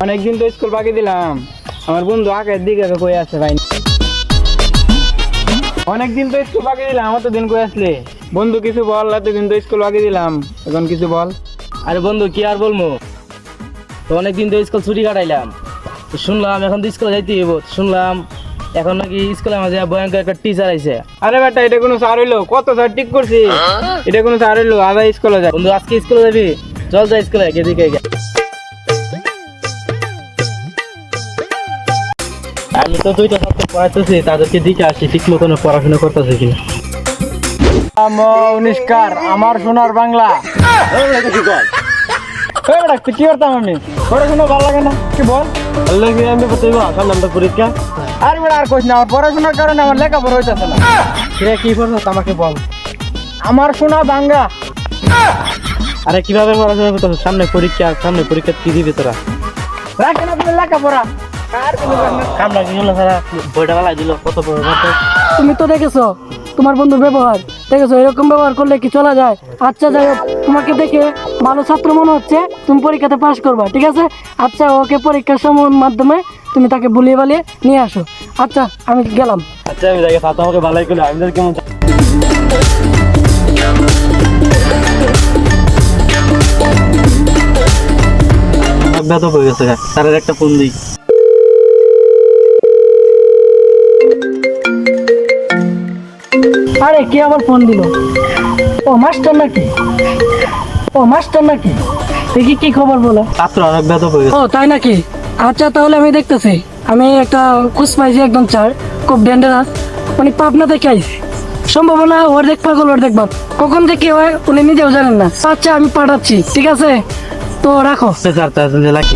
অনেকদিন তো স্কুল বাকি দিলাম, আমার বন্ধু আগের দিকে কই আছে ভাই। অনেকদিন তো স্কুল বাকি দিলাম, অতদিন কই আসলে বন্ধু? কিছু বল, এতদিন তো স্কুল বাকি দিলাম, এখন কিছু বল। আরে বন্ধু কি আর বলবো, তো অনেকদিন তো স্কুল ছুটি কাটাইলাম, তো শুনলাম এখন তো স্কুলে যাইতে হইব। শুনলাম এখন নাকি স্কুলে মাঝে ভয়ঙ্কর একটা টিচার আইছে। আরে বেটা, এটা কোনো স্যার হইলো? কত স্যার ঠিক করছি, এটা কোনো স্যার হইলো? আধা স্কুলে যায়। বন্ধু আজকে স্কুলে যাবি? চল যা স্কুলে এদিকে। আমি তো দুইটা ছাত্র পড়াইতেছি, তাদেরকে দিকে আসি ঠিক মতন পড়াশোনা করতেছে কিনা। নমস্কার, আমার সোনার বাংলা। তুই কি করতাম? আমি পড়াশোনা ভালো লাগে না, কি বল? ভালো লাগে আমি বলতেইব এখন আমরা পরীক্ষা। আর বেটা আর কইস না, আমার পড়াশোনার কারণে আমার লেখাপড়া হইতেছে না। কিরে কি পড়ছ আমাকে বল। আমার সোনা বাংলা। আরে কিভাবে পড়াশোনা করতেছ? সামনে পরীক্ষা কি দিবি তোরা? রাখে না তুমি লেখাপড়া। আর কোনো ব্যাপার না। কামলা কি হলো সারা বইটা বেলায় দিল কত বড় কথা। তুমি তো দেখেছো তোমার বন্ধুর ব্যবহার, দেখেছো এরকম ব্যবহার করলে কি চলা যায়? আচ্ছা যাই হোক, তোমাকে দেখে ভালো ছাত্র মনে হচ্ছে, তুমি পরীক্ষাতে পাশ করবা, ঠিক আছে? আচ্ছা ওকে পরীক্ষার সময়ের মাধ্যমে তুমি তাকে বুলিয়ে বালিয়ে নিয়ে আসো। আচ্ছা আমি গেলাম। আচ্ছা আমি দেখে সাথে আমাকে ভালোই করলে আমি কেমন ব্যথ হয়ে গেছে। স্যারের একটা ফোন দিই। আরে কে আবার ফোন দিল? ও মাস্টার নাকি? দেখি কি খবর বলো। ছাত্র অনেক ব্যথ হয়ে গেছে। ও তাই নাকি? আচ্ছা তাহলে আমি দেখতেছি। আমি একটা খোঁজ পাইছি একদম চার, খুব ডেঞ্জারাস, মানে পাবনা থেকে আইছি। সম্ভাবনা অর্ধেক পাগল অর্ধেক বাপ, কখন যে কি হয় উনি নিজেও জানেন না। আচ্ছা আমি পাঠাচ্ছি, ঠিক আছে? তো রাখো। Sir lucky